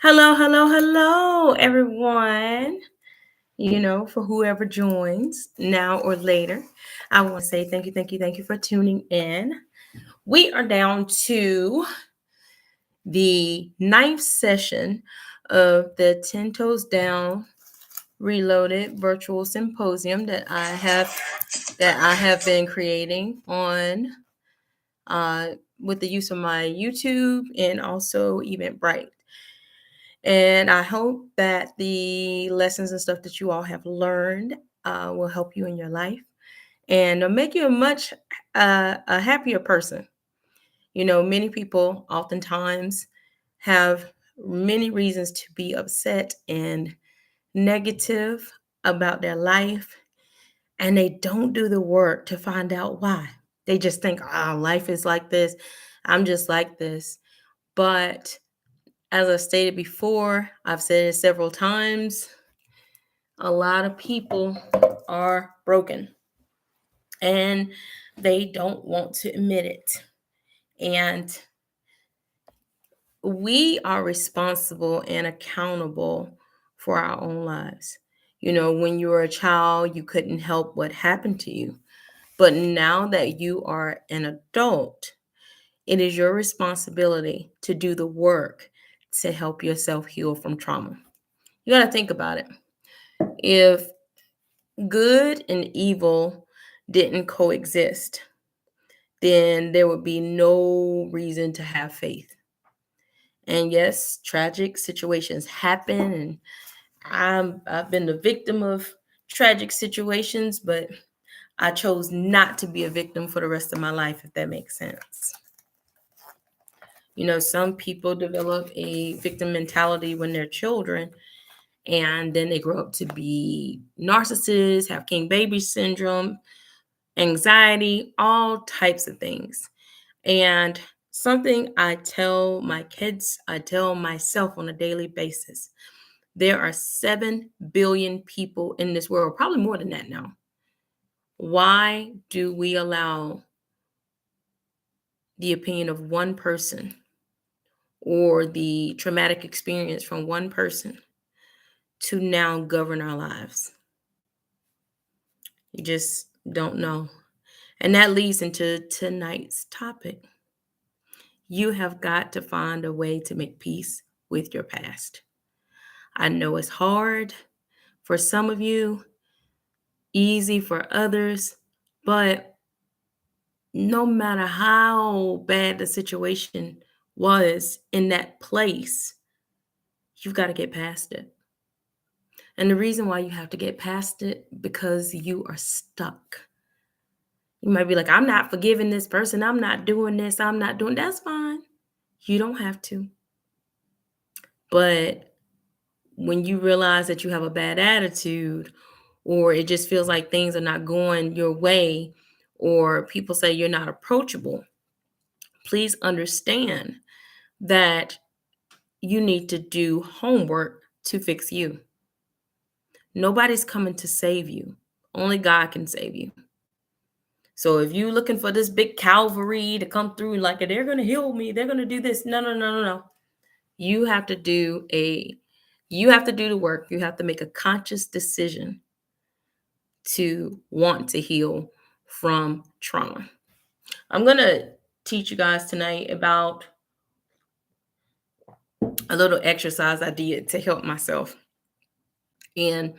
Hello, hello, hello, everyone. For whoever joins now or later, I want to say thank you for tuning in. We are down to the ninth session of the 10 Toes Down Reloaded virtual symposium that I have been creating on uh, with the use of my YouTube and also Eventbrite. And I hope that the lessons and stuff that you all have learned will help you in your life and make you a much a happier person. Many people oftentimes have many reasons to be upset and negative about their life, and they don't do the work to find out why. They just think, oh, life is like this. I'm just like this. But as I stated before, I've said it several times, a lot of people are broken and they don't want to admit it. And we are responsible and accountable for our own lives. When you were a child, you couldn't help what happened to you. But now that you are an adult, it is your responsibility to do the work to help yourself heal from trauma. You got to think about it. If good and evil didn't coexist, then there would be no reason to have faith. And yes, tragic situations happen, and I've been the victim of tragic situations, but I chose not to be a victim for the rest of my life, if that makes sense. Some people develop a victim mentality when they're children, and then they grow up to be narcissists, have king baby syndrome, anxiety, all types of things. And something I tell my kids, I tell myself on a daily basis, there are 7 billion people in this world, probably more than that now. Why do we allow the opinion of one person or the traumatic experience from one person to now govern our lives? You just don't know. And that leads into tonight's topic. You have got to find a way to make peace with your past. I know it's hard for some of you, easy for others, but no matter how bad the situation was in that place, you've got to get past it. And the reason why you have to get past it, because you are stuck. You might be like, I'm not forgiving this person. I'm not doing this. I'm not doing that's fine. You don't have to. But when you realize that you have a bad attitude, or it just feels like things are not going your way, or people say you're not approachable, please understand that you need to do homework to fix you. Nobody's coming to save you. Only God can save you. So if you're looking for this big Calvary to come through, like they're going to heal me, they're going to do this. No, no, no, no, no. You have to do the work. You have to make a conscious decision to want to heal from trauma. I'm going to teach you guys tonight about a little exercise I did to help myself. And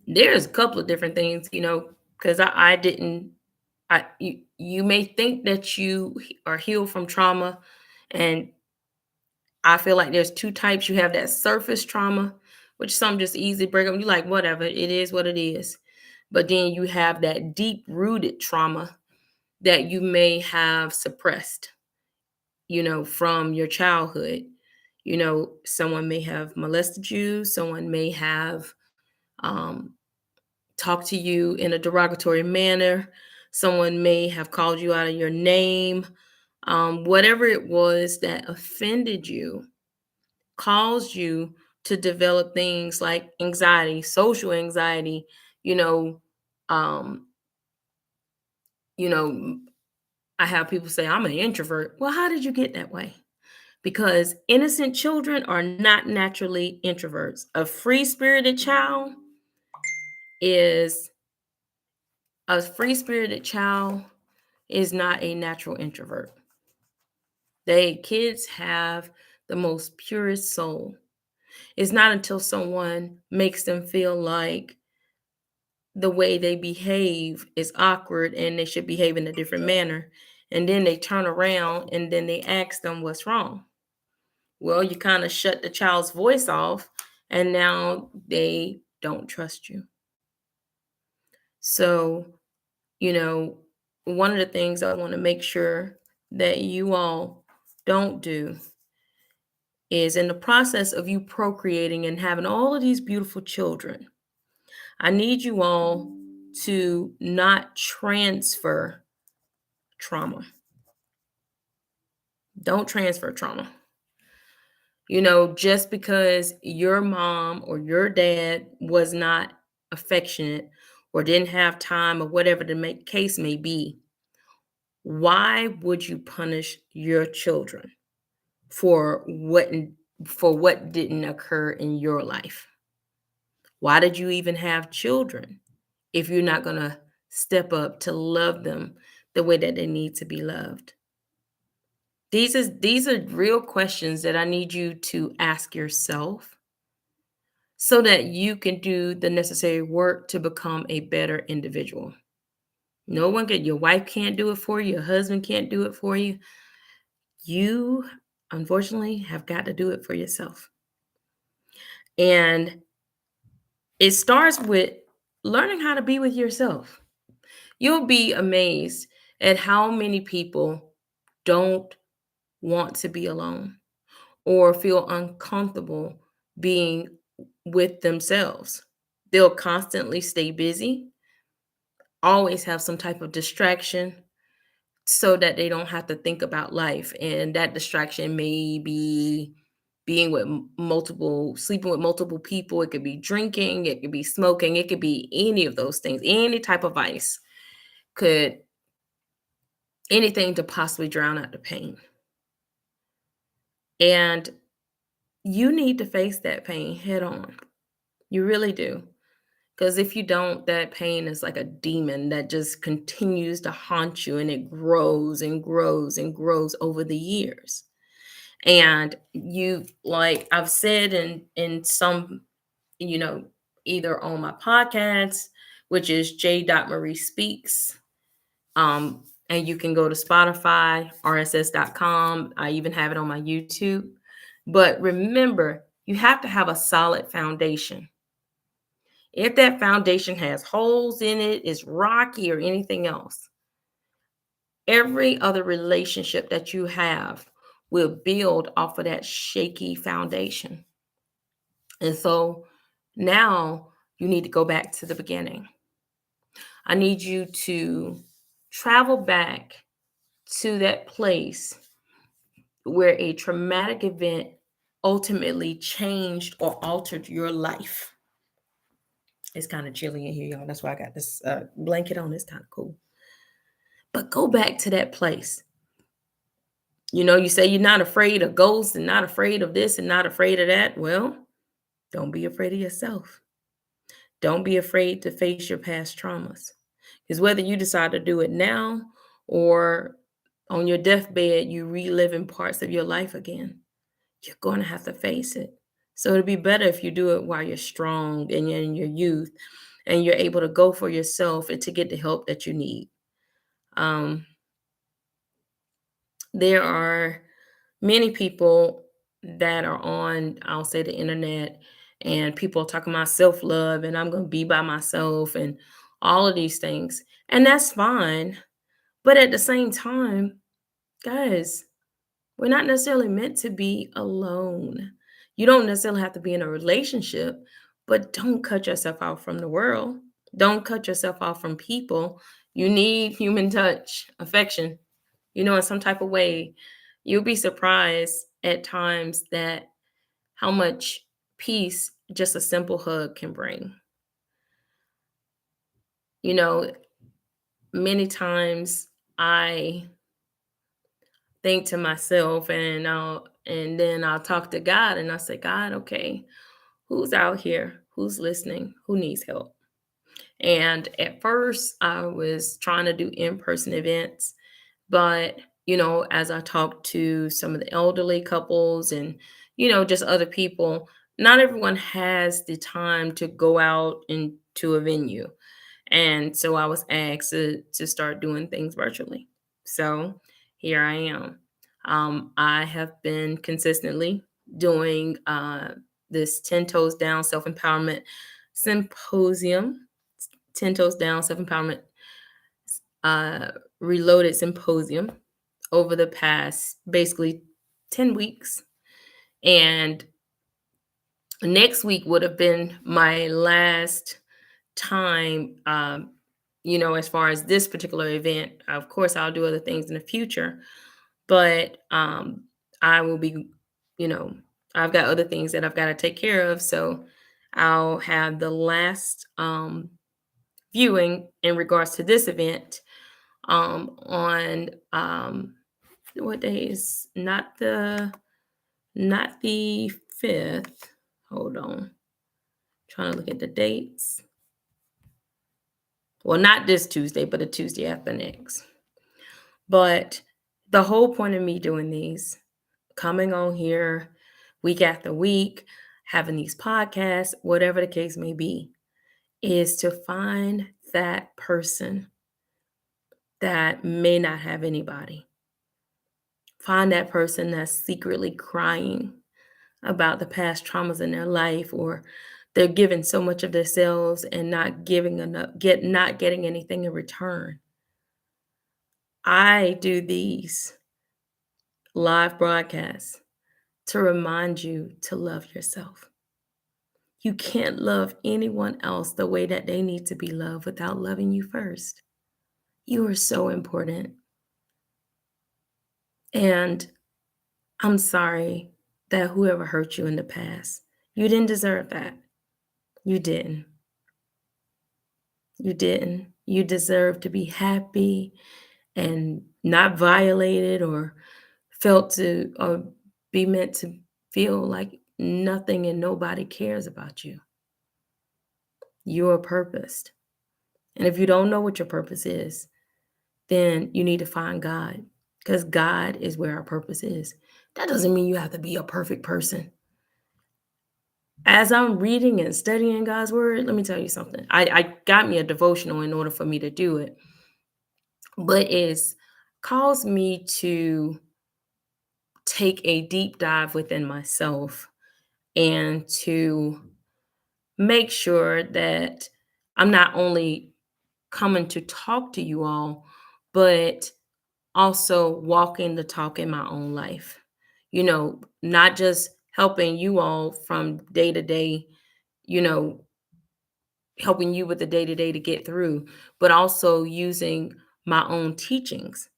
there's a couple of different things, because I didn't, you may think that you are healed from trauma, and I feel like there's two types. You have that surface trauma, which some just easily break up. You like, whatever, it is what it is. But then you have that deep rooted trauma that you may have suppressed, from your childhood. Someone may have molested you, someone may have um, talked to you in a derogatory manner, someone may have called you out of your name. Whatever it was that offended you caused you to develop things like anxiety, social anxiety, you know, um, you know, I have people say I'm an introvert. Well, how did you get that way? because innocent children are not naturally introverts. A free-spirited child is a free-spirited child is not a natural introvert. They kids have the most purest soul. It's not until someone makes them feel like the way they behave is awkward and they should behave in a different manner. And then they turn around and then they ask them what's wrong. Well, you kind of shut the child's voice off and now they don't trust you. So, you know, one of the things I want to make sure that you all don't do is in the process of you procreating and having all of these beautiful children, I need you all to not transfer trauma. Don't transfer trauma. Just because your mom or your dad was not affectionate or didn't have time or whatever the case may be, why would you punish your children for what didn't occur in your life? Why did you even have children if you're not going to step up to love them the way that they need to be loved? These are real questions that I need you to ask yourself so that you can do the necessary work to become a better individual. No one can, your wife can't do it for you, your husband can't do it for you. You, unfortunately, have got to do it for yourself. And it starts with learning how to be with yourself. You'll be amazed at how many people don't want to be alone or feel uncomfortable being with themselves. They'll constantly stay busy, always have some type of distraction so that they don't have to think about life. And that distraction may be being with sleeping with multiple people. It could be drinking, it could be smoking, it could be any of those things, any type of vice could, anything to possibly drown out the pain. And you need to face that pain head on. You really do. Because if you don't, that pain is like a demon that just continues to haunt you and it grows and grows and grows over the years. And you, like I've said in some, you know, either on my podcast, which is J. Marie Speaks. And you can go to Spotify, RSS.com. I even have it on my YouTube. But remember, you have to have a solid foundation. If that foundation has holes in it, is rocky, or anything else, every other relationship that you have will build off of that shaky foundation. And so now you need to go back to the beginning. I need you to travel back to that place where a traumatic event ultimately changed or altered your life. It's kind of chilly in here, y'all. That's why I got this blanket on. It's kind of cool. But go back to that place. You say you're not afraid of ghosts and not afraid of this and not afraid of that. Well, don't be afraid of yourself. Don't be afraid to face your past traumas. Because whether you decide to do it now or on your deathbed, you reliving parts of your life again, you're going to have to face it. So it'd be better if you do it while you're strong and you're in your youth and you're able to go for yourself and to get the help that you need. There are many people that are on, I'll say, the internet, and people are talking about self-love and I'm going to be by myself and all of these things. And that's fine. But at the same time, guys, we're not necessarily meant to be alone. You don't necessarily have to be in a relationship, but don't cut yourself out from the world. Don't cut yourself out from people. You need human touch, affection, in some type of way. You'll be surprised at times that how much peace just a simple hug can bring. You know, Many times I think to myself, and And then I'll talk to God and I say, God, okay, who's out here? Who's listening? Who needs help? And at first, I was trying to do in person events. But, as I talked to some of the elderly couples and, just other people, not everyone has the time to go out into a venue. And so I was asked to start doing things virtually. So here I am. I have been consistently doing this 10 Toes Down Self Empowerment Symposium, 10 Toes Down Self Empowerment uh, Reloaded Symposium over the past basically 10 weeks. And next week would have been my last time, as far as this particular event. Of course, I'll do other things in the future, but I will be, you know, I've got other things that I've got to take care of. So I'll have the last viewing in regards to this event on what day is not the 5th. Hold on. Trying to look at the dates. Well, not this Tuesday, but a Tuesday after next. But the whole point of me doing these, coming on here week after week, having these podcasts, whatever the case may be, is to find that person that may not have anybody. Find that person that's secretly crying about the past traumas in their life, or they're giving so much of themselves and not giving enough, not getting anything in return. I do these live broadcasts to remind you to love yourself. You can't love anyone else the way that they need to be loved without loving you first. You are so important. And I'm sorry that whoever hurt you in the past, you didn't deserve that. You didn't. You didn't. You deserve to be happy and not violated or felt to or be meant to feel like nothing and nobody cares about you. You're purposed. And if you don't know what your purpose is, then you need to find God, because God is where our purpose is. That doesn't mean you have to be a perfect person. As I'm reading and studying God's word, let me tell you something. I got me a devotional in order for me to do it, but it's caused me to take a deep dive within myself and to make sure that I'm not only coming to talk to you all, but also walking the talk in my own life. Not just helping you all from day to day, you know, helping you with the day to day to get through, but also using my own teachings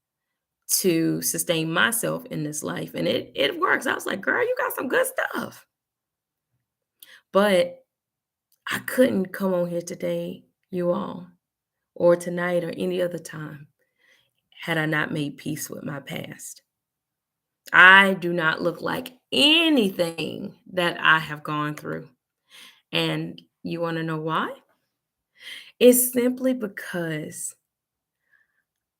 to sustain myself in this life. And it works. I was like, girl, you got some good stuff. But I couldn't come on here today, you all, or tonight or any other time, had I not made peace with my past. I do not look like anything that I have gone through. And you want to know why? It's simply because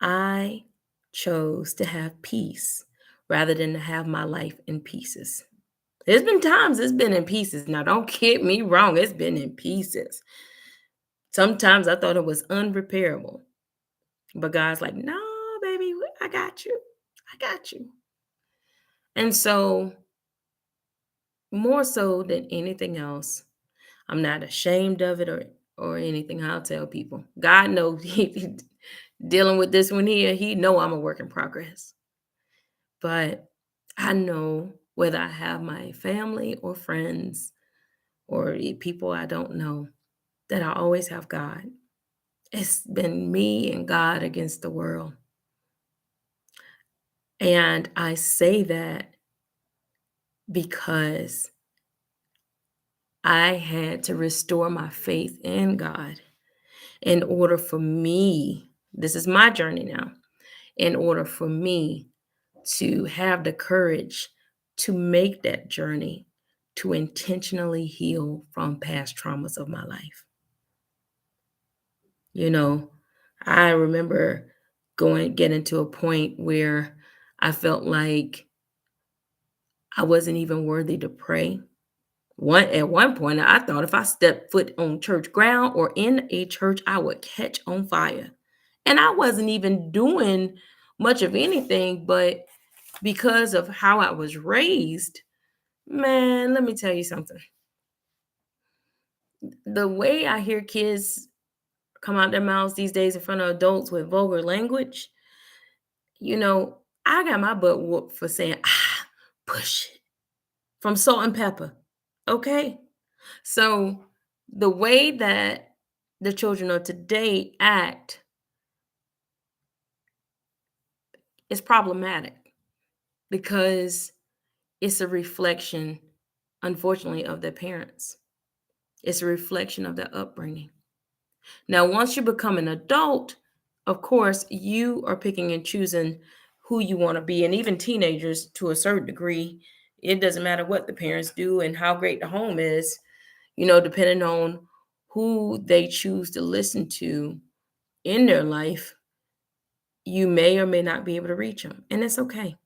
I chose to have peace rather than to have my life in pieces. There's been times it's been in pieces. Now, don't get me wrong, it's been in pieces. Sometimes I thought it was unrepairable. But God's like, no, baby, I got you. I got you. And so, more so than anything else, I'm not ashamed of it or anything. I'll tell people. God knows he dealing with this one here. He know I'm a work in progress. But I know whether I have my family or friends or people I don't know, that I always have God. It's been me and God against the world. And I say that because I had to restore my faith in God in order for me, this is my journey now, in order for me to have the courage to make that journey to intentionally heal from past traumas of my life. You know, I remember getting to a point where I felt like I wasn't even worthy to pray. At one point, I thought if I stepped foot on church ground or in a church, I would catch on fire. And I wasn't even doing much of anything, but because of how I was raised, man, let me tell you something. The way I hear kids come out their mouths these days in front of adults with vulgar language, you know, I got my butt whooped for saying, push it from Salt and Pepper. Okay. So the way that the children of today act is problematic because it's a reflection, unfortunately, of their parents. It's a reflection of their upbringing. Now, once you become an adult, of course, you are picking and choosing who you want to be. And even teenagers, to a certain degree, it doesn't matter what the parents do and how great the home is, depending on who they choose to listen to in their life, you may or may not be able to reach them. And it's okay,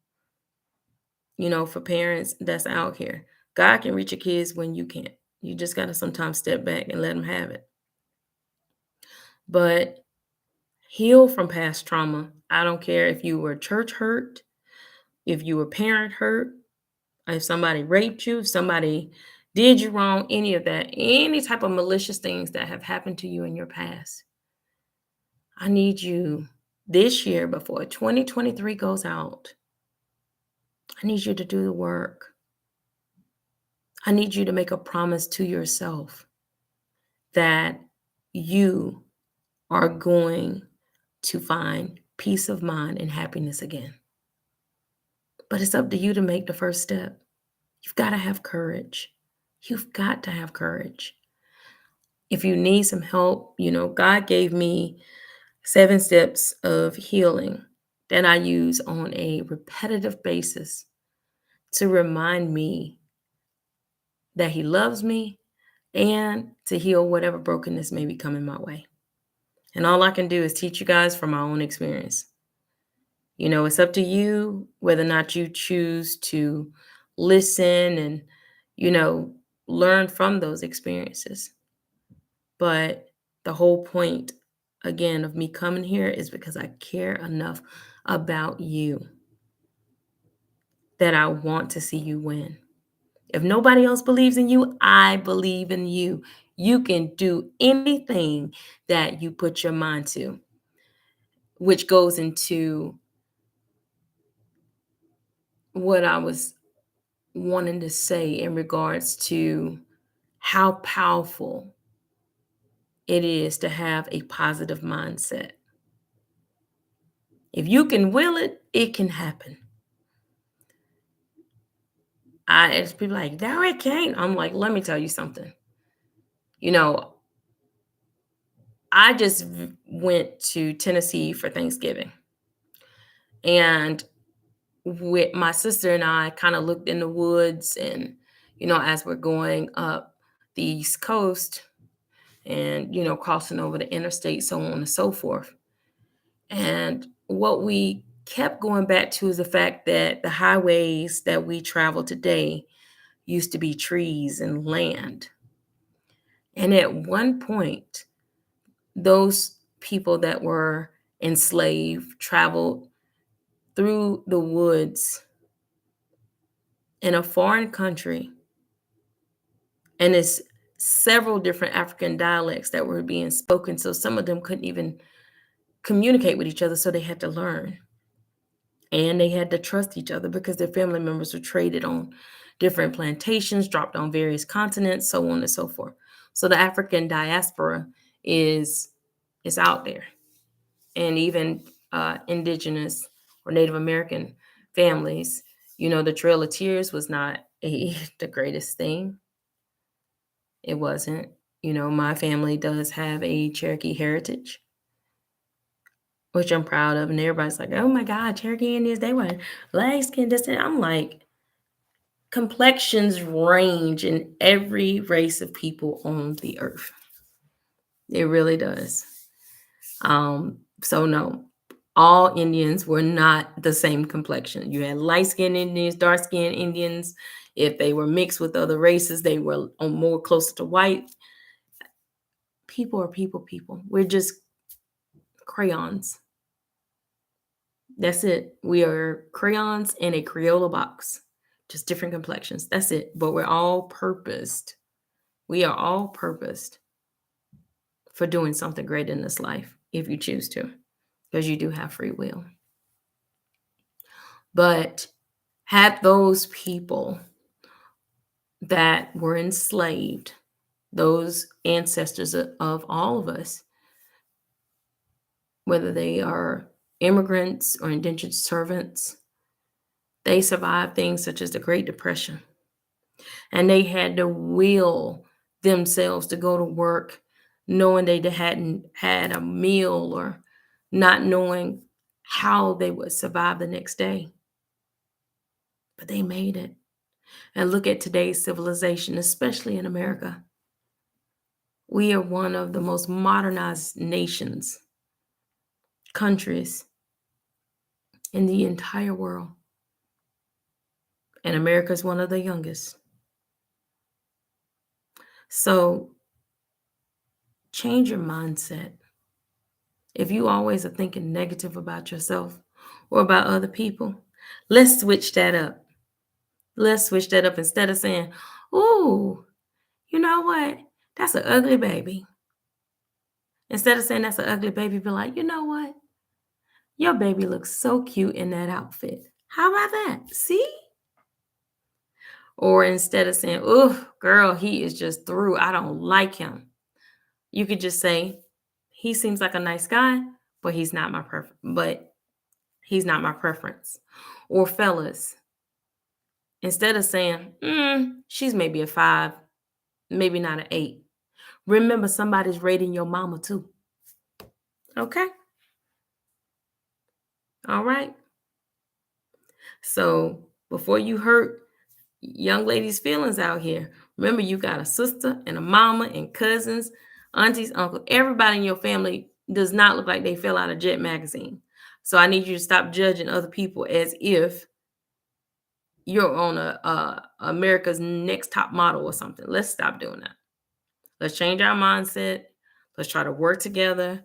for parents that's out here. God can reach your kids when you can't. You just got to sometimes step back and let them have it. But heal from past trauma. I don't care if you were church hurt, if you were parent hurt, if somebody raped you, if somebody did you wrong, any of that, any type of malicious things that have happened to you in your past. I need you this year before 2023 goes out. I need you to do the work. I need you to make a promise to yourself that you are going to find peace of mind and happiness again. But it's up to you to make the first step. You've got to have courage. You've got to have courage. If you need some help, God gave me 7 steps of healing that I use on a repetitive basis to remind me that He loves me and to heal whatever brokenness may be coming my way. And all I can do is teach you guys from my own experience. It's up to you whether or not you choose to listen and, learn from those experiences. But the whole point, again, of me coming here is because I care enough about you that I want to see you win. If nobody else believes in you, I believe in you. You can do anything that you put your mind to, which goes into what I was wanting to say in regards to how powerful it is to have a positive mindset. If you can will it, it can happen. It's people like, no, it can't. I'm like, let me tell you something. I just went to Tennessee for Thanksgiving. And with my sister and I kind of looked in the woods and, as we're going up the East Coast and, crossing over the interstate, so on and so forth. And what we kept going back to is the fact that the highways that we travel today used to be trees and land. And at one point, those people that were enslaved traveled through the woods in a foreign country, and it's several different African dialects that were being spoken. So some of them couldn't even communicate with each other, so they had to learn. And they had to trust each other because their family members were traded on different plantations, dropped on various continents, so on and so forth. So the African diaspora is out there. And even indigenous or Native American families, the Trail of Tears was not the greatest thing. It wasn't. My family does have a Cherokee heritage, which I'm proud of. And everybody's like, oh my God, Cherokee Indians, they were light skinned. I'm like, Complexions range in every race of people on the earth. It really does. So no, all Indians were not the same complexion. You had light-skinned Indians, dark-skinned Indians. If they were mixed with other races, they were more closer to white. People are people, people. We're just crayons. That's it. We are crayons in a Crayola box, just different complexions. That's it. But we're all purposed. We are all purposed for doing something great in this life if you choose to, because you do have free will. But had those people that were enslaved, those ancestors of all of us, whether they are immigrants or indentured servants, they survived things such as the Great Depression. And they had to will themselves to go to work knowing they hadn't had a meal or not knowing how they would survive the next day. But they made it. And look at today's civilization, especially in America. We are one of the most modernized nations, countries in the entire world. And America is one of the youngest. So change your mindset. If you always are thinking negative about yourself or about other people, let's switch that up. Let's switch that up instead of saying, "Ooh, you know what? That's an ugly baby." Instead of saying that's an ugly baby, be like, "You know what? Your baby looks so cute in that outfit. How about that? See?" Or instead of saying, "Oh, girl, he is just through. I don't like him." You could just say, "He seems like a nice guy, but he's not my preference." Or fellas, instead of saying, she's maybe a 5, maybe not an 8. Remember, somebody's rating your mama too. Okay? All right? So before you hurt young ladies' feelings out here, remember you got a sister and a mama and cousins, aunties, uncle. Everybody in your family does not look like they fell out of Jet magazine. So I need you to stop judging other people as if you're on a America's Next Top Model or something. Let's stop doing that. Let's change our mindset. Let's try to work together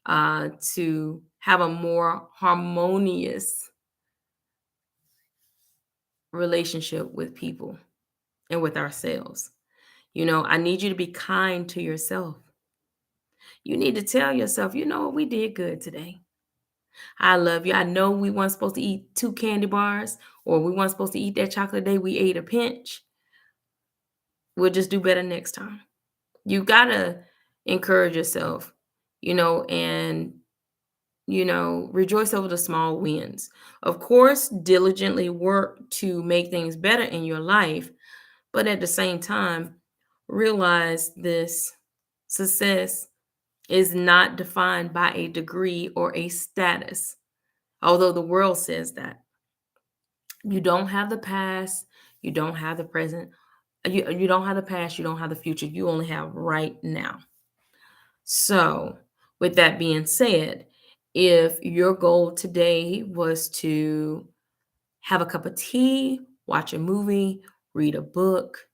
to have a more harmonious relationship with people and with ourselves. I need you to be kind to yourself. You need to tell yourself, you know what, we did good today. I love you. I know we weren't supposed to eat 2 candy bars or we weren't supposed to eat that chocolate a day. We ate a pinch. We'll just do better next time. You got to encourage yourself, and rejoice over the small wins. Of course, diligently work to make things better in your life, but at the same time, realize this success is not defined by a degree or a status, although the world says that. You don't have the past, you don't have the present, you don't have the past, you don't have the future, you only have right now. So, with that being said, if your goal today was to have a cup of tea, watch a movie, read a book,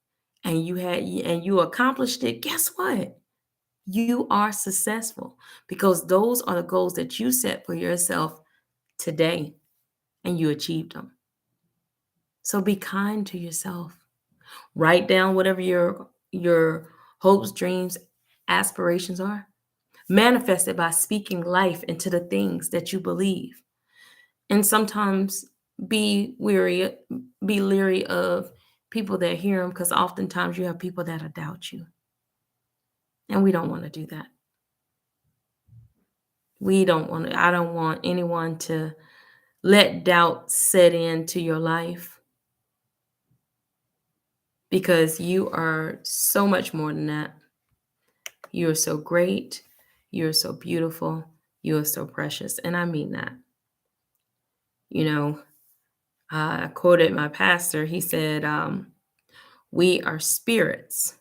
and you accomplished it, guess what? You are successful because those are the goals that you set for yourself today and you achieved them. So be kind to yourself. Write down whatever your hopes, dreams, aspirations are. Manifest it by speaking life into the things that you believe. And sometimes be weary, be leery of people that hear them because oftentimes you have people that doubt you. And we don't want to do that. I don't want anyone to let doubt set into your life because you are so much more than that. You are so great. You're so beautiful. You are so precious. And I mean that. You know, I quoted my pastor. He said, "We are spirits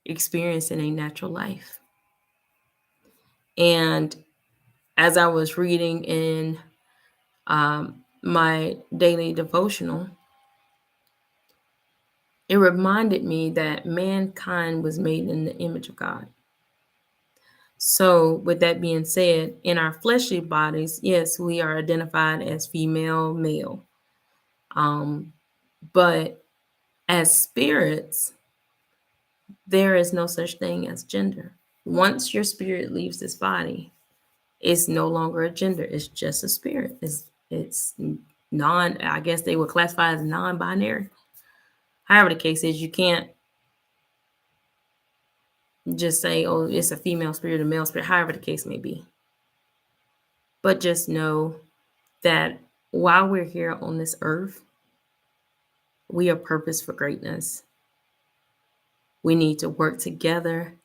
experiencing a natural life." And as I was reading in my daily devotional, it reminded me that mankind was made in the image of God. So, with that being said, in our fleshly bodies, yes, we are identified as female, male. Um, but as spirits, there is no such thing as gender. Once your spirit leaves this body, it's no longer a gender. It's just a spirit. It's non. I guess they would classify as non-binary. However, the case is, you can't just say, "Oh, it's a female spirit, a male spirit." However, the case may be. But just know that while we're here on this earth, we are purposed for greatness. We need to work together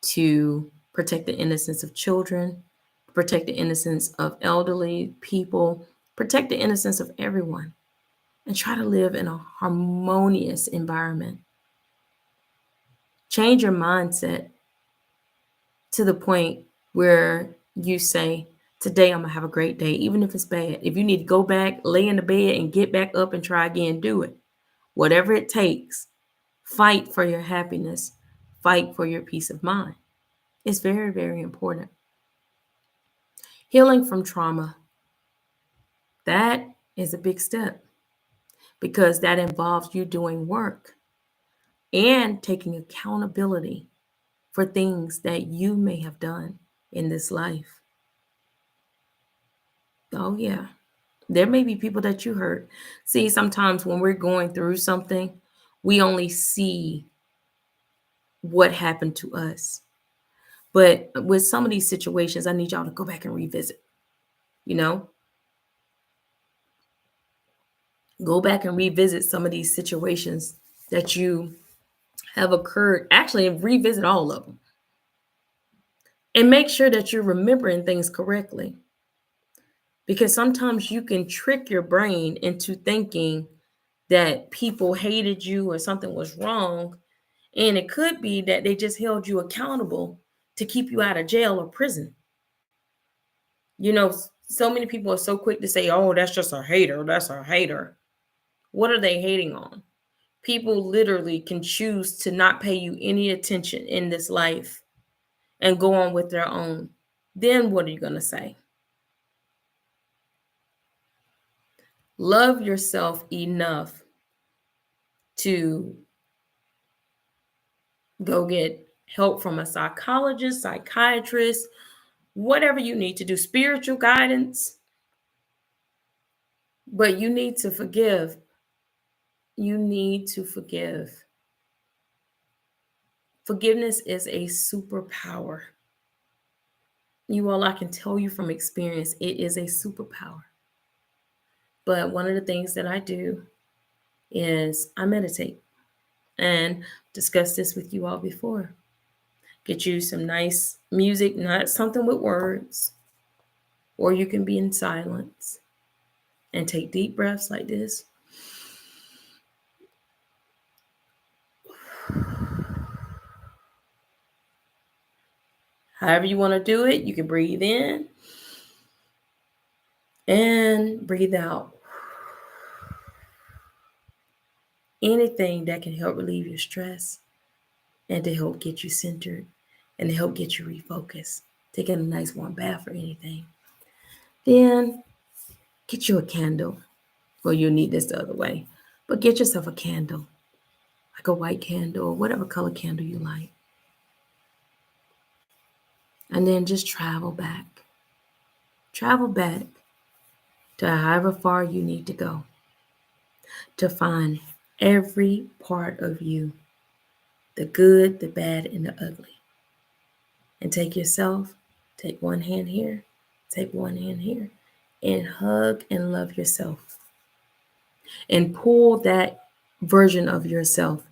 to protect the innocence of children, protect the innocence of elderly people, protect the innocence of everyone, and try to live in a harmonious environment. Change your mindset to the point where you say, "Today I'm gonna have a great day, even if it's bad." If you need to go back, lay in the bed, and get back up and try again, do it. Whatever it takes, fight for your happiness, fight for your peace of mind. It's very, very important. Healing from trauma, that is a big step because that involves you doing work and taking accountability for things that you may have done in this life. Oh, yeah. There may be people that you hurt. See, sometimes when we're going through something, we only see what happened to us. But with some of these situations, I need y'all to go back and revisit, you know, go back and revisit some of these situations that you have occurred. Actually, revisit all of them and make sure that you're remembering things correctly. Because sometimes you can trick your brain into thinking that people hated you or something was wrong. And it could be that they just held you accountable to keep you out of jail or prison. You know, so many people are so quick to say, "Oh, that's just a hater. That's a hater." What are they hating on? People literally can choose to not pay you any attention in this life and go on with their own. Then what are you going to say? Love yourself enough to go get help from a psychologist, psychiatrist, whatever you need to do, spiritual guidance. But you need to forgive. You need to forgive. Forgiveness is a superpower. You all, I can tell you from experience, it is a superpower. But one of the things that I do is I meditate and discuss this with you all before. Get you some nice music, not something with words, or you can be in silence and take deep breaths like this. However you want to do it, you can breathe in and breathe out. Anything that can help relieve your stress and to help get you centered and to help get you refocused. Taking a nice warm bath or anything. Then get you a candle. Well, you'll need this the other way, but get yourself a candle, like a white candle or whatever color candle you like. And then just travel back. Travel back to however far you need to go to find every part of you, the good, the bad, and the ugly. And take one hand here, take one hand here, and hug and love yourself. And pull that version of yourself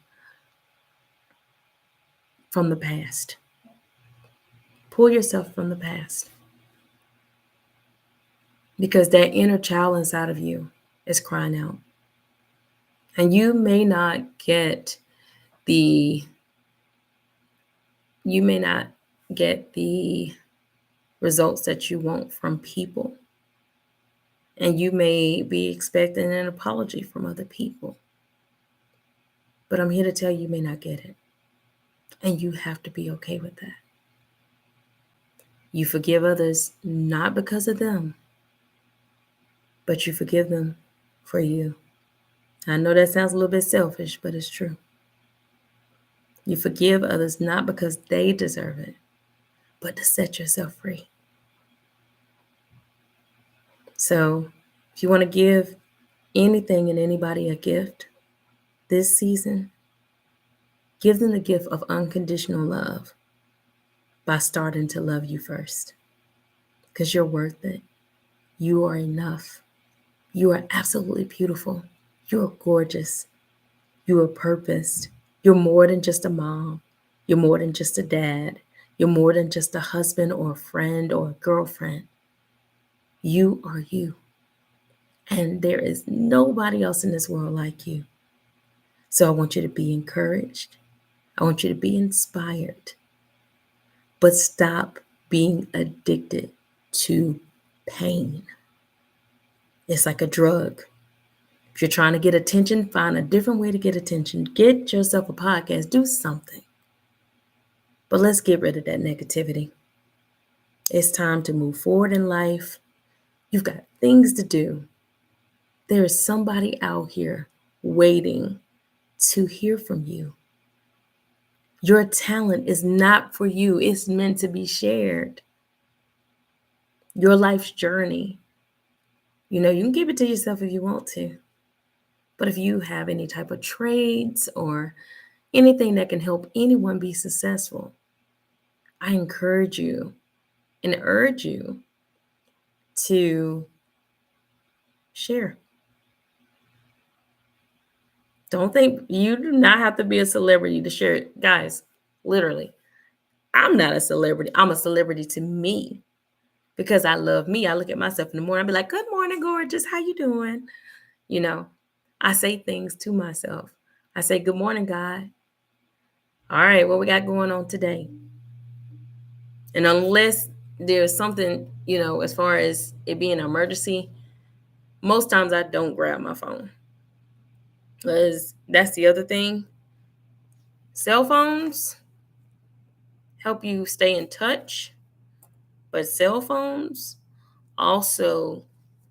from the past. Pull yourself from the past. Because that inner child inside of you is crying out. And you may not get the results that you want from people. And you may be expecting an apology from other people. But I'm here to tell you, you may not get it. And you have to be okay with that. You forgive others not because of them, but you forgive them for you. I know that sounds a little bit selfish, but it's true. You forgive others not because they deserve it, but to set yourself free. So if you want to give anything and anybody a gift this season, give them the gift of unconditional love by starting to love you first. Because you're worth it. You are enough. You are absolutely beautiful. You are gorgeous. You are purposed. You're more than just a mom. You're more than just a dad. You're more than just a husband or a friend or a girlfriend. You are you. And there is nobody else in this world like you. So I want you to be encouraged. I want you to be inspired. But stop being addicted to pain. It's like a drug. If you're trying to get attention, find a different way to get attention. Get yourself a podcast. Do something. But let's get rid of that negativity. It's time to move forward in life. You've got things to do. There is somebody out here waiting to hear from you. Your talent is not for you. It's meant to be shared. Your life's journey. You can keep it to yourself if you want to. But if you have any type of trades or anything that can help anyone be successful, I encourage you and urge you to share. Don't think you do not have to be a celebrity to share it. Guys, literally, I'm not a celebrity. I'm a celebrity to me because I love me. I look at myself in the morning. I be like, good morning, gorgeous. How you doing? I say things to myself. I say, good morning, God. All right, what we got going on today? And unless there's something, as far as it being an emergency, most times I don't grab my phone. Because that's the other thing. Cell phones help you stay in touch, but cell phones also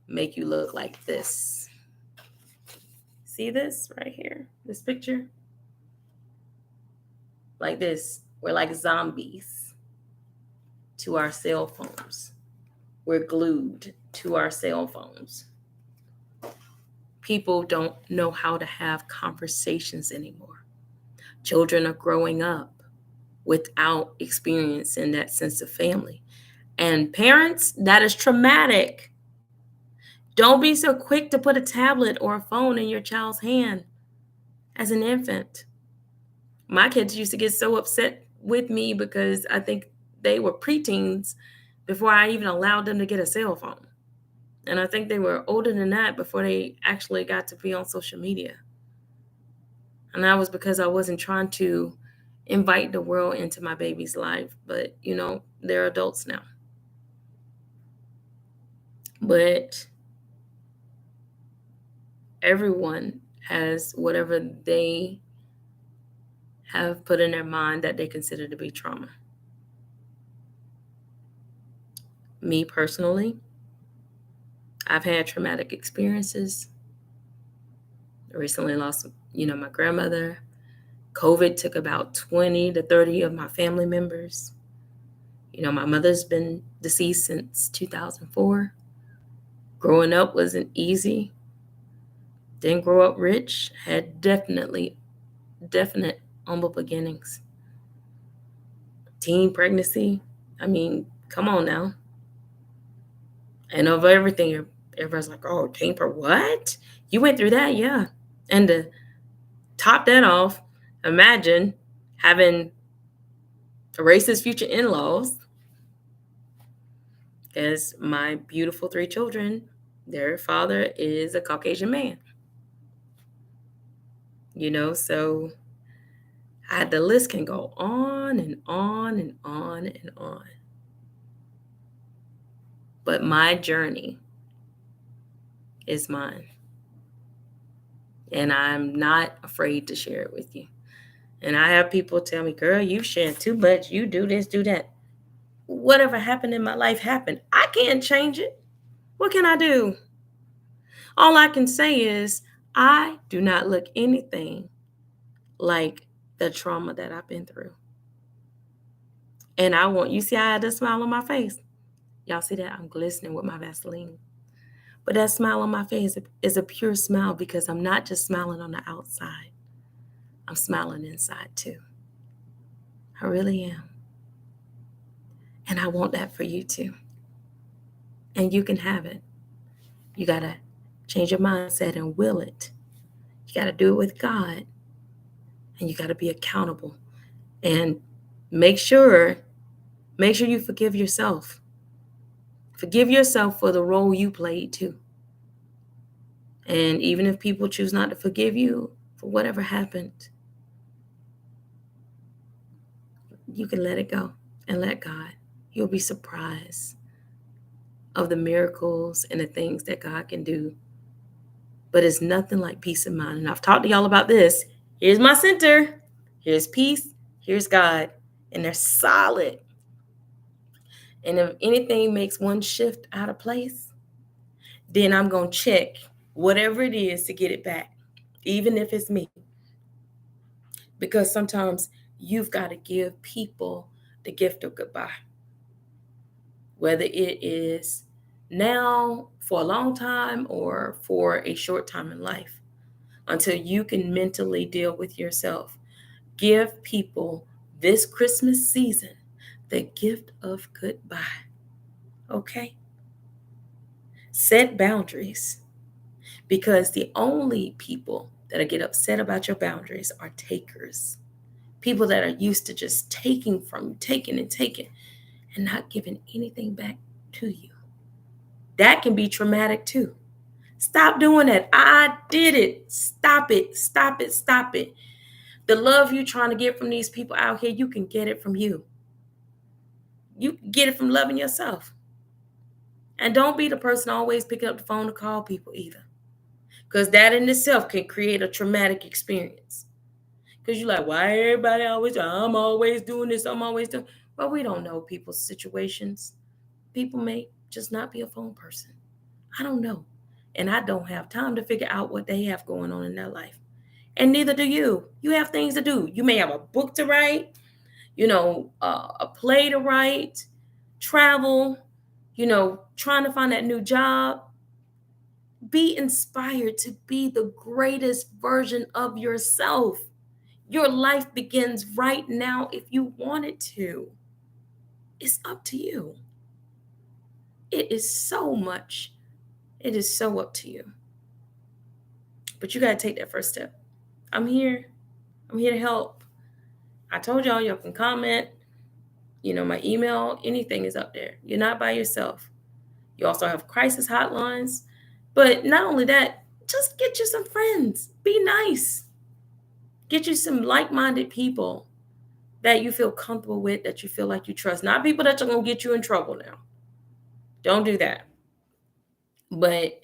make you look like this. See this right here? This picture? Like this. We're like zombies to our cell phones. We're glued to our cell phones. People don't know how to have conversations anymore. Children are growing up without experiencing that sense of family. And parents, that is traumatic. Don't be so quick to put a tablet or a phone in your child's hand as an infant. My kids used to get so upset with me because I think they were preteens before I even allowed them to get a cell phone. And I think they were older than that before they actually got to be on social media. And that was because I wasn't trying to invite the world into my baby's life. But, they're adults now. But everyone has whatever they have put in their mind that they consider to be trauma. Me personally, I've had traumatic experiences. I recently lost, my grandmother. COVID took about 20 to 30 of my family members. My mother's been deceased since 2004. Growing up wasn't easy. Didn't grow up rich. Had definite humble beginnings. Teen pregnancy. I mean, come on now. And of everything, everybody's like, oh, what? You went through that? Yeah. And to top that off, imagine having racist future in-laws, as my beautiful 3 children Their father is a Caucasian man, so the list can go on and on and on and on. But my journey is mine, and I'm not afraid to share it with you. And I have people tell me, girl, you share too much. You do this, do that. Whatever happened in my life happened. I can't change it. What can I do? All I can say is I do not look anything like the trauma that I've been through. And you see, I had a smile on my face. Y'all see that? I'm glistening with my Vaseline. But that smile on my face is a pure smile because I'm not just smiling on the outside. I'm smiling inside too. I really am. And I want that for you too. And you can have it. You got to change your mindset and will it. You got to do it with God. And you got to be accountable. And make sure you forgive yourself. Forgive yourself for the role you played too. And even if people choose not to forgive you for whatever happened, you can let it go and let God. You'll be surprised of the miracles and the things that God can do. But it's nothing like peace of mind. And I've talked to y'all about this. Here's my center. Here's peace. Here's God. And they're solid. And if anything makes one shift out of place, then I'm going to check whatever it is to get it back, even if it's me. Because sometimes you've got to give people the gift of goodbye. Whether it is now, for a long time, or for a short time in life, until you can mentally deal with yourself. Give people this Christmas season the gift of goodbye. Okay? Set boundaries, because the only people that get upset about your boundaries are takers. People that are used to just taking from you, taking and not giving anything back to you. That can be traumatic too. Stop doing that. I did it. Stop it. Stop it. Stop it. The love you're trying to get from these people out here, you can get it from you. You can get it from loving yourself. And don't be the person always picking up the phone to call people either. Because that in itself can create a traumatic experience. Because you're like, why everybody always, I'm always doing this, I'm always doing. Well, we don't know people's situations. People may just not be a phone person. I don't know. And I don't have time to figure out what they have going on in their life. And neither do you. You have things to do. You may have a book to write, a play to write, travel, trying to find that new job. Be inspired to be the greatest version of yourself. Your life begins right now if you want it to. It's up to you. It is so much. It is so up to you. But you got to take that first step. I'm here. I'm here to help. I told y'all can comment. My email, anything is up there. You're not by yourself. You also have crisis hotlines. But not only that, just get you some friends. Be nice. Get you some like-minded people that you feel comfortable with, that you feel like you trust. Not people that are going to get you in trouble now. Don't do that. But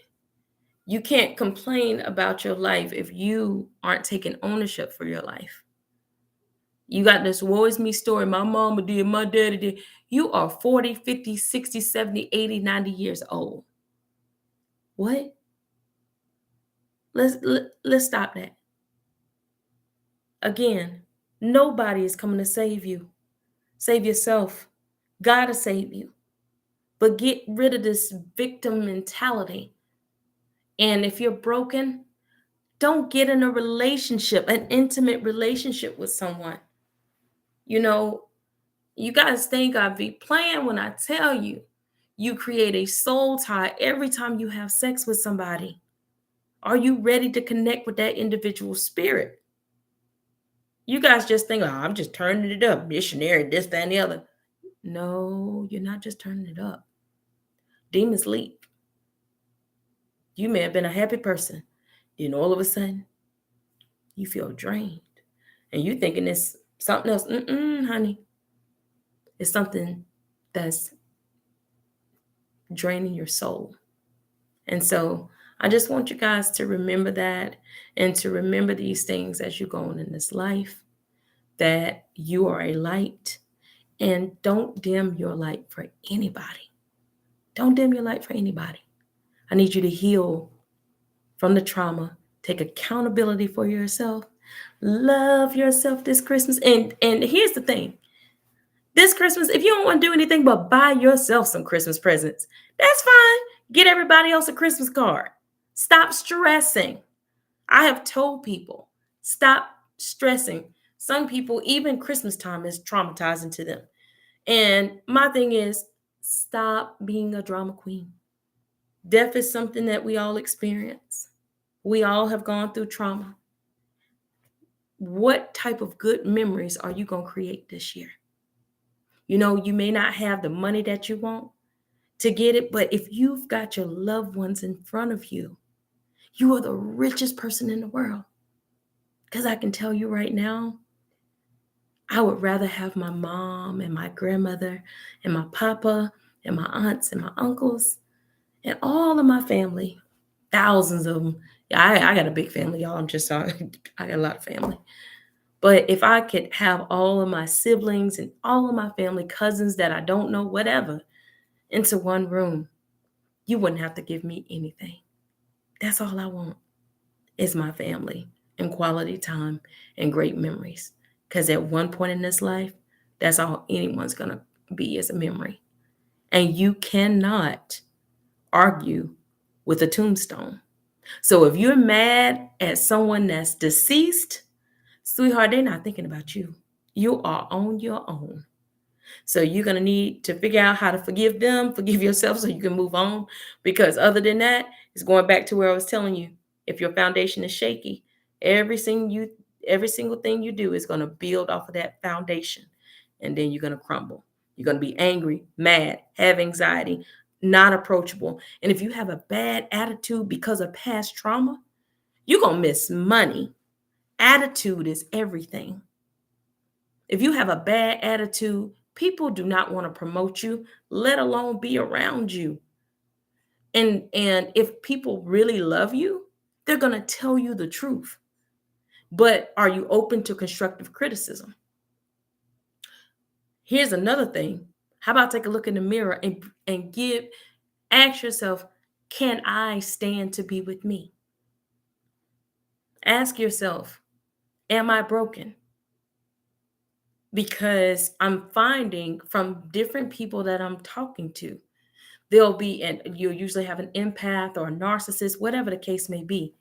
you can't complain about your life if you aren't taking ownership for your life. You got this woe is me story. My mama did, my daddy did. You are 40, 50, 60, 70, 80, 90 years old. What? Let's stop that. Again, nobody is coming to save you. Save yourself. God will save you. But get rid of this victim mentality. And if you're broken, don't get in a relationship, an intimate relationship with someone. You guys think I be playing when I tell you, you create a soul tie every time you have sex with somebody. Are you ready to connect with that individual spirit? You guys just think, oh, I'm just turning it up, missionary, this, that, and the other. No, you're not just turning it up. Demons leave. You may have been a happy person. Then all of a sudden, you feel drained. And you thinking it's something else. Honey. It's something that's draining your soul. And so I just want you guys to remember that and to remember these things as you go on in this life, that you are a light, and don't dim your light for anybody. Don't dim your light for anybody. I need you to heal from the trauma, take accountability for yourself, love yourself this Christmas. And here's the thing. This Christmas, if you don't want to do anything but buy yourself some Christmas presents, that's fine. Get everybody else a Christmas card. Stop stressing. I have told people, stop stressing. Some people, even Christmas time is traumatizing to them. And my thing is, stop being a drama queen. Death is something that we all experience. We all have gone through trauma. What type of good memories are you going to create this year? You know, you may not have the money that you want to get it, but if you've got your loved ones in front of you, you are the richest person in the world. Because I can tell you right now, I would rather have my mom and my grandmother and my papa and my aunts and my uncles and all of my family, thousands of them. Yeah, I got a big family, y'all. I'm just sorry. I got a lot of family. But if I could have all of my siblings and all of my family, cousins that I don't know, whatever, into one room, you wouldn't have to give me anything. That's all I want is my family and quality time and great memories. Because at one point in this life, that's all anyone's going to be is a memory. And you cannot argue with a tombstone. So if you're mad at someone that's deceased, sweetheart, they're not thinking about you. You are on your own. So you're going to need to figure out how to forgive them, forgive yourself so you can move on. Because other than that, it's going back to where I was telling you. If your foundation is shaky, every single thing you do is going to build off of that foundation. And then you're going to crumble. You're going to be angry, mad, have anxiety, not approachable. And if you have a bad attitude because of past trauma, you're going to miss money. Attitude is everything. If you have a bad attitude, people do not want to promote you, let alone be around you. And if people really love you, they're going to tell you the truth. But are you open to constructive criticism? Here's another thing. How about take a look in the mirror and ask yourself, can I stand to be with me? Ask yourself, am I broken? Because I'm finding from different people that I'm talking to, there'll be, and you'll usually have an empath or a narcissist, whatever the case may be.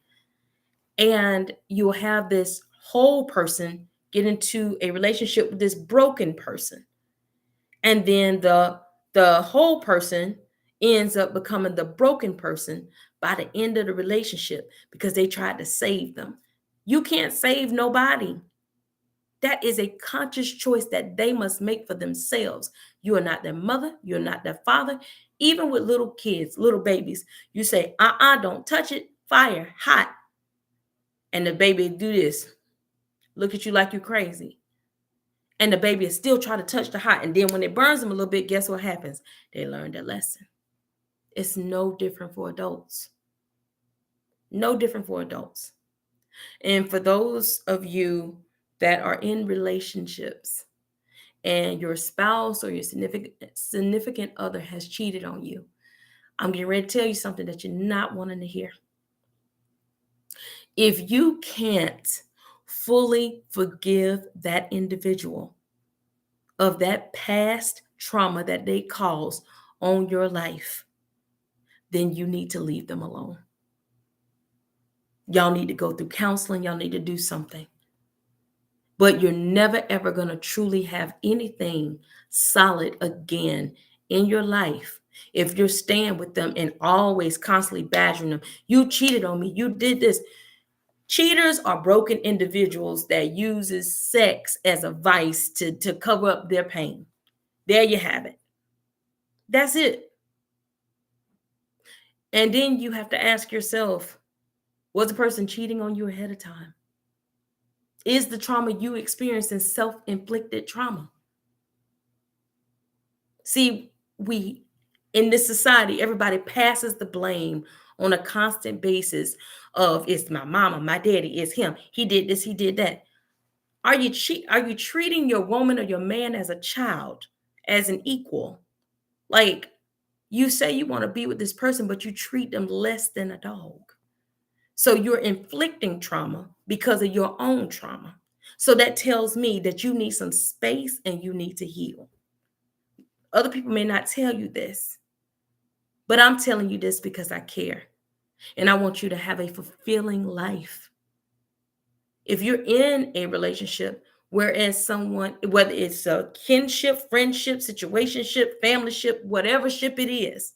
And you'll have this whole person get into a relationship with this broken person. And then the whole person ends up becoming the broken person by the end of the relationship because they tried to save them. You can't save nobody. That is a conscious choice that they must make for themselves. You are not their mother. You're not their father. Even with little kids, little babies, you say, don't touch it. Fire, hot. And the baby do this. Look at you like you're crazy. And the baby is still trying to touch the hot. And then when it burns them a little bit, guess what happens? They learn their lesson. It's no different for adults. No different for adults. And for those of you that are in relationships and your spouse or your significant other has cheated on you, I'm getting ready to tell you something that you're not wanting to hear. If you can't fully forgive that individual of that past trauma that they caused on your life, then you need to leave them alone. Y'all need to go through counseling. Y'all need to do something. But you're never, ever going to truly have anything solid again in your life if you're staying with them and always constantly badgering them. You cheated on me. You did this. Cheaters are broken individuals that uses sex as a vice to cover up their pain. There you have it. That's it. And then you have to ask yourself, was the person cheating on you ahead of time? Is the trauma you experiencing self-inflicted trauma? See, we in this society, everybody passes the blame on a constant basis of it's my mama, my daddy, it's him. He did this, he did that. Are you treating your woman or your man as a child, as an equal? Like you say you want to be with this person, but you treat them less than a dog. So you're inflicting trauma because of your own trauma. So that tells me that you need some space and you need to heal. Other people may not tell you this, but I'm telling you this because I care. And I want you to have a fulfilling life. If you're in a relationship, whereas someone, whether it's a kinship, friendship, situationship, family ship, whatever ship it is,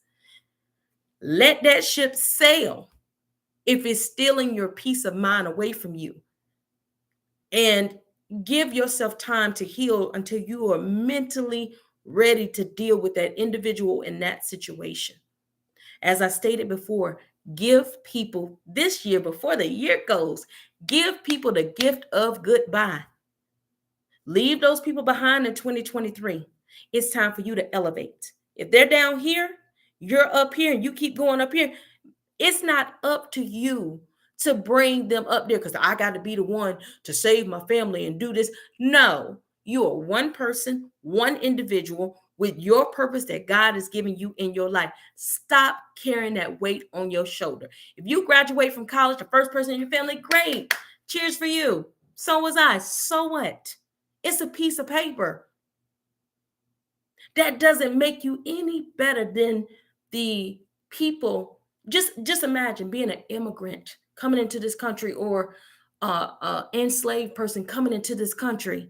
let that ship sail if it's stealing your peace of mind away from you. And give yourself time to heal until you are mentally ready to deal with that individual in that situation. As I stated before, give people this year, before the year goes, give people the gift of goodbye. Leave those people behind in 2023. It's time for you to elevate. If they're down here, you're up here and you keep going up here. It's not up to you to bring them up there because I got to be the one to save my family and do this. No, you are one person, one individual with your purpose that God has given you in your life. Stop carrying that weight on your shoulder. If you graduate from college, the first person in your family, great. Cheers for you. So was I. So what? It's a piece of paper. That doesn't make you any better than the people. Just imagine being an immigrant coming into this country, or enslaved person coming into this country,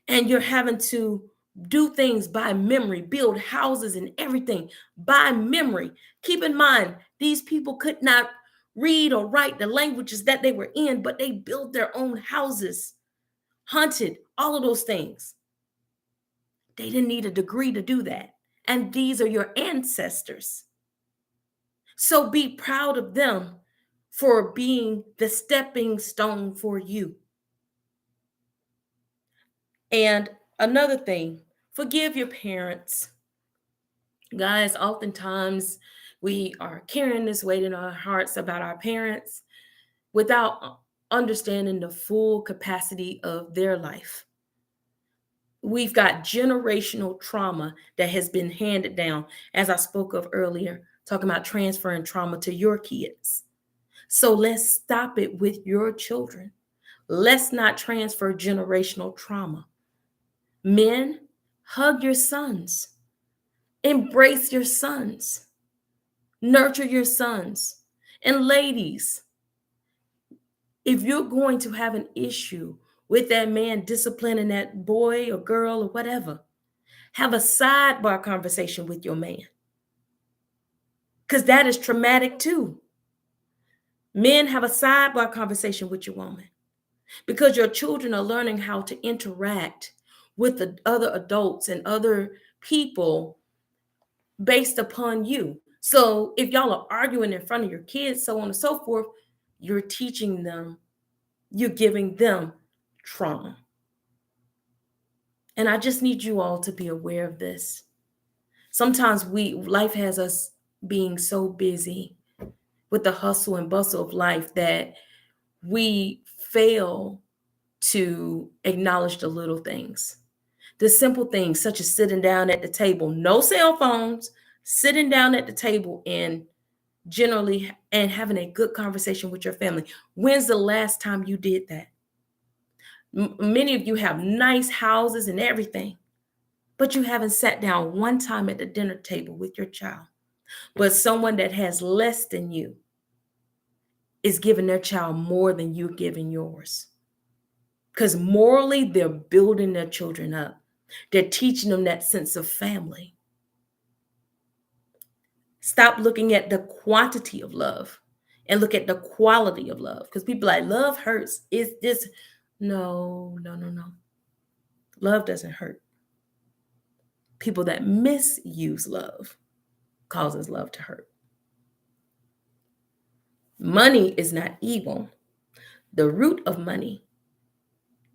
and you're having to do things by memory, build houses and everything by memory. Keep in mind, these people could not read or write the languages that they were in, but they built their own houses, hunted, all of those things. They didn't need a degree to do that. And these are your ancestors. So be proud of them for being the stepping stone for you. And another thing, forgive your parents. Guys, oftentimes we are carrying this weight in our hearts about our parents without understanding the full capacity of their life. We've got generational trauma that has been handed down, as I spoke of earlier, talking about transferring trauma to your kids. So let's stop it with your children. Let's not transfer generational trauma. Men, hug your sons, embrace your sons, nurture your sons. And ladies, if you're going to have an issue with that man disciplining that boy or girl or whatever, have a sidebar conversation with your man, because that is traumatic too. Men, have a sidebar conversation with your woman, because your children are learning how to interact with the other adults and other people based upon you. So if y'all are arguing in front of your kids, so on and so forth, you're teaching them, you're giving them trauma. And I just need you all to be aware of this. Sometimes life has us being so busy with the hustle and bustle of life that we fail to acknowledge the little things. The simple things, such as sitting down at the table, no cell phones, sitting down at the table and generally and having a good conversation with your family. When's the last time you did that? Many of you have nice houses and everything, but you haven't sat down one time at the dinner table with your child. But someone that has less than you is giving their child more than you're giving yours. Because morally, they're building their children up. They're teaching them that sense of family. Stop looking at the quantity of love and look at the quality of love. Because people like, love hurts. Is this? No, no, no, no. Love doesn't hurt. People that misuse love causes love to hurt. Money is not evil. The root of money,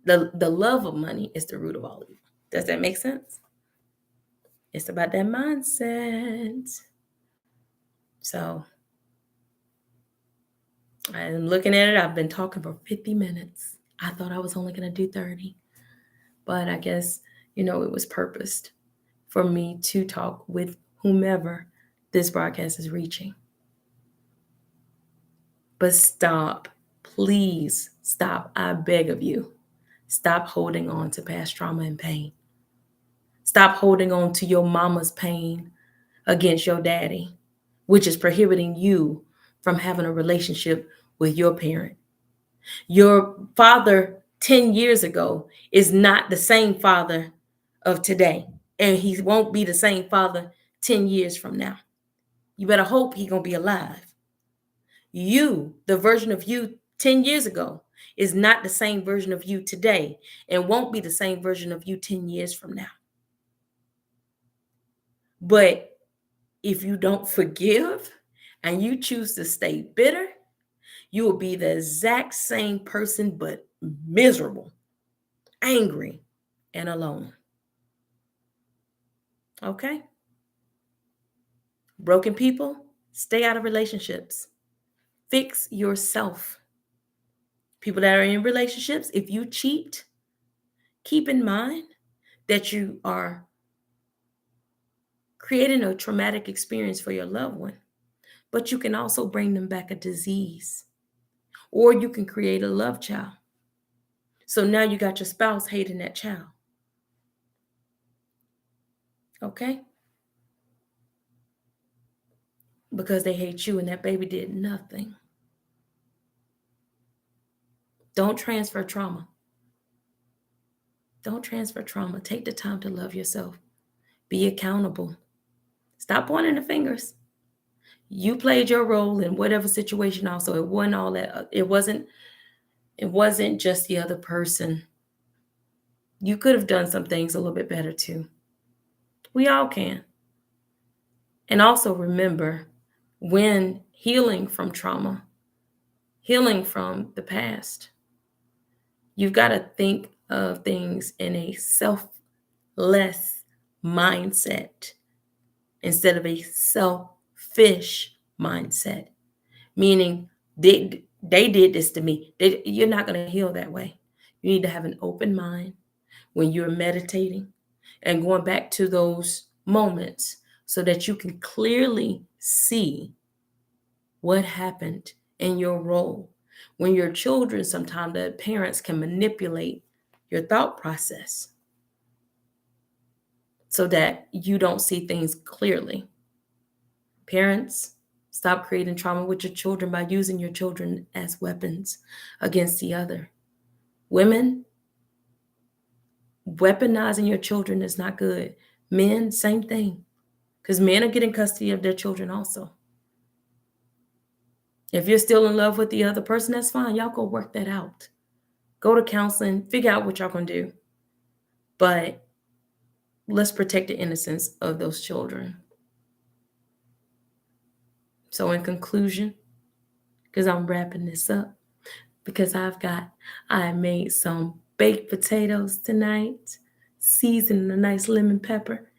the love of money is the root of all evil. Does that make sense? It's about that mindset. So I'm looking at it. I've been talking for 50 minutes. I thought I was only going to do 30, but I guess, it was purposed for me to talk with whomever this broadcast is reaching. But stop, please stop. I beg of you, stop holding on to past trauma and pain. Stop holding on to your mama's pain against your daddy, which is prohibiting you from having a relationship with your parent. Your father 10 years ago is not the same father of today, and he won't be the same father 10 years from now. You better hope he's going to be alive. You, the version of you 10 years ago, is not the same version of you today and won't be the same version of you 10 years from now. But if you don't forgive and you choose to stay bitter, you will be the exact same person, but miserable, angry, and alone. Okay? Broken people, stay out of relationships. Fix yourself. People that are in relationships, if you cheat, keep in mind that you are creating a traumatic experience for your loved one, but you can also bring them back a disease, or you can create a love child. So now you got your spouse hating that child. Okay? Because they hate you and that baby did nothing. Don't transfer trauma. Don't transfer trauma. Take the time to love yourself. Be accountable. Stop pointing the fingers. You played your role in whatever situation also. It wasn't all that. It wasn't just the other person. You could have done some things a little bit better too. We all can. And also remember, when healing from trauma, healing from the past, you've got to think of things in a selfless mindset instead of a selfish mindset. Meaning they did this to me. You're not going to heal that way. You need to have an open mind when you're meditating and going back to those moments so that you can clearly see what happened in your role. When you're children, sometimes the parents can manipulate your thought process so that you don't see things clearly. Parents, stop creating trauma with your children by using your children as weapons against the other. Women, weaponizing your children is not good. Men, same thing. Because men are getting custody of their children also. If you're still in love with the other person, that's fine. Y'all go work that out. Go to counseling, figure out what y'all gonna do. But let's protect the innocence of those children. So in conclusion, because I'm wrapping this up, because I made some baked potatoes tonight, seasoned a nice lemon pepper,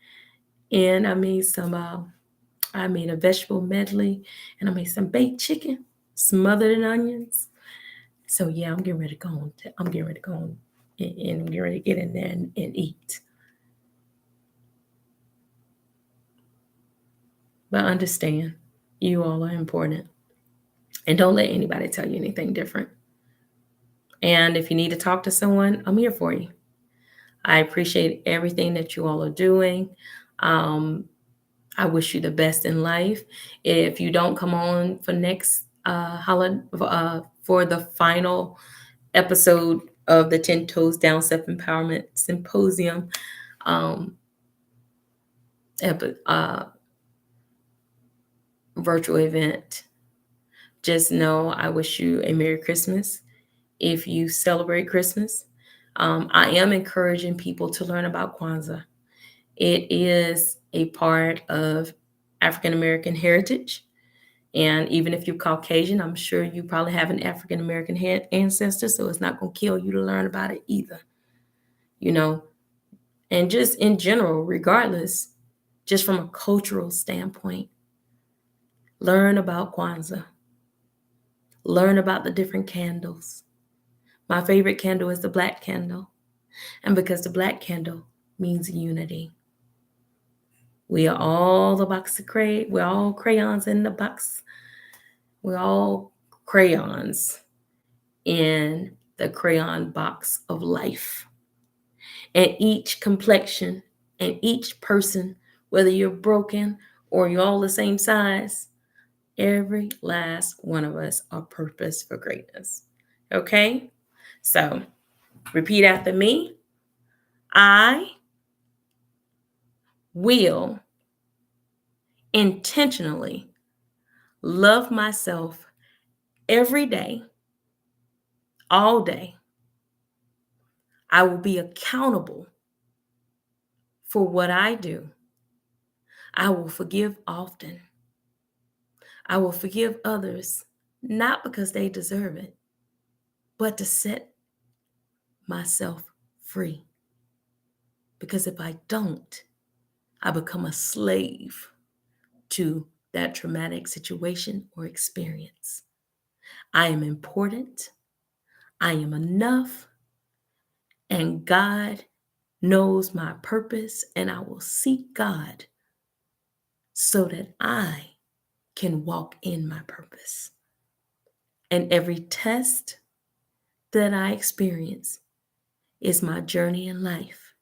and I made a vegetable medley, and I made some baked chicken, smothered in onions. So yeah, I'm getting ready to go on. I'm getting ready to go on and get ready to get in there and eat. But understand, you all are important. And don't let anybody tell you anything different. And if you need to talk to someone, I'm here for you. I appreciate everything that you all are doing. I wish you the best in life. If you don't come on for next for the final episode of the 10 Toes Down Self-Empowerment Symposium virtual event, just know I wish you a Merry Christmas if you celebrate Christmas. I am encouraging people to learn about Kwanzaa. It is a part of African American heritage. And even if you're Caucasian, I'm sure you probably have an African American ancestor, so it's not going to kill you to learn about it either. You know, and just in general, regardless, just from a cultural standpoint, learn about Kwanzaa, learn about the different candles. My favorite candle is the black candle, and because the black candle means unity. We are all the box of we're all crayons in the box. We're all crayons in the crayon box of life. And each complexion and each person, whether you're broken or you're all the same size, every last one of us are purpose for greatness. Okay? So repeat after me. I will intentionally love myself every day, all day. I will be accountable for what I do. I will forgive often. I will forgive others, not because they deserve it, but to set myself free. Because if I don't, I become a slave to that traumatic situation or experience. I am important. I am enough. And God knows my purpose, and I will seek God so that I can walk in my purpose. And every test that I experience is my journey in life.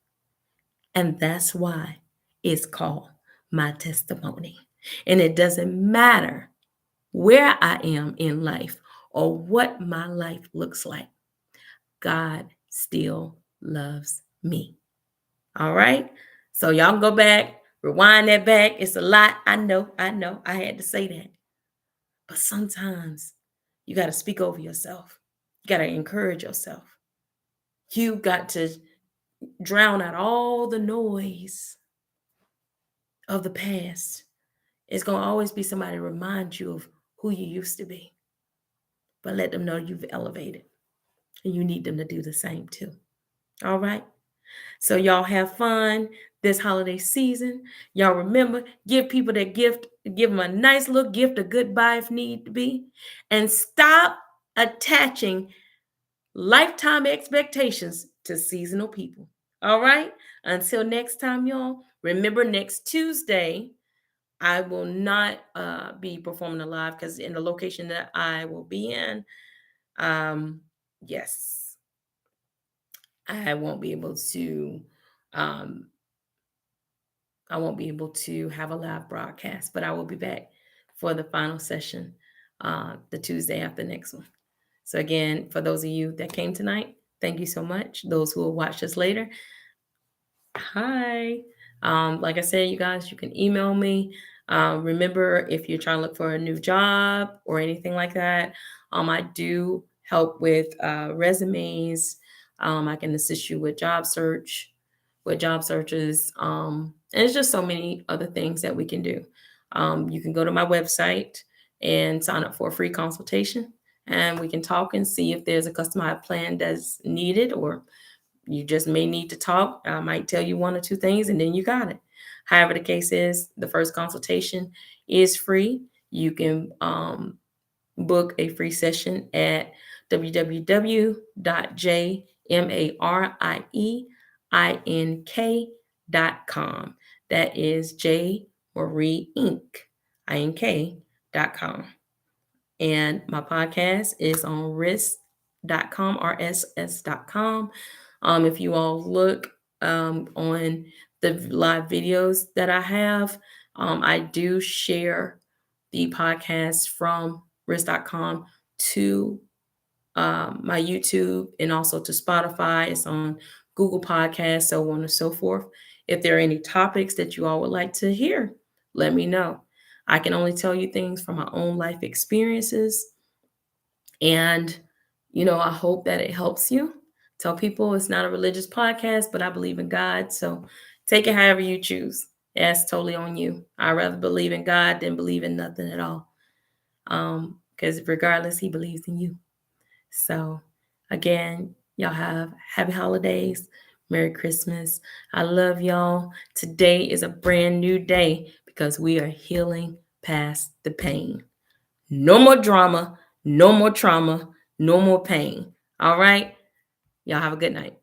And that's why it's called my testimony. And it doesn't matter where I am in life or what my life looks like. God still loves me. All right. So y'all go back, rewind that back. It's a lot. I know. I had to say that. But sometimes you got to speak over yourself. You got to encourage yourself. You got to drown out all the noise of the past. It's going to always be somebody to remind you of who you used to be. But let them know you've elevated. And you need them to do the same too. All right. So y'all have fun this holiday season. Y'all remember, give people that gift, give them a nice little gift, a goodbye if need to be. And stop attaching lifetime expectations to seasonal people. All right. Until next time, y'all. Remember, next Tuesday, I will not be performing live because in the location that I will be in, yes, I won't be able to. Um, I won't be able to have a live broadcast, but I will be back for the final session the Tuesday after next one. So again, for those of you that came tonight, thank you so much. Those who will watch this later, hi. Like I said, you guys, you can email me. Remember, if you're trying to look for a new job or anything like that, I do help with resumes. I can assist you with job searches, and it's just so many other things that we can do. You can go to my website and sign up for a free consultation, and we can talk and see if there's a customized plan that's needed, or you just may need to talk. I might tell you one or two things and then you got it. However, the case is, the first consultation is free. You can book a free session at www.jmarieinc.com. That is J Marie Inc. INK.com. And my podcast is on risk.com, rss.com. If you all look on the live videos that I have, I do share the podcast from risk.com to my YouTube and also to Spotify. It's on Google Podcasts, so on and so forth. If there are any topics that you all would like to hear, let me know. I can only tell you things from my own life experiences. And, I hope that it helps you. Tell people it's not a religious podcast, but I believe in God. So take it however you choose. That's totally on you. I'd rather believe in God than believe in nothing at all. Because regardless, he believes in you. So again, y'all have happy holidays. Merry Christmas. I love y'all. Today is a brand new day because we are healing past the pain. No more drama, no more trauma, no more pain. All right? Y'all have a good night.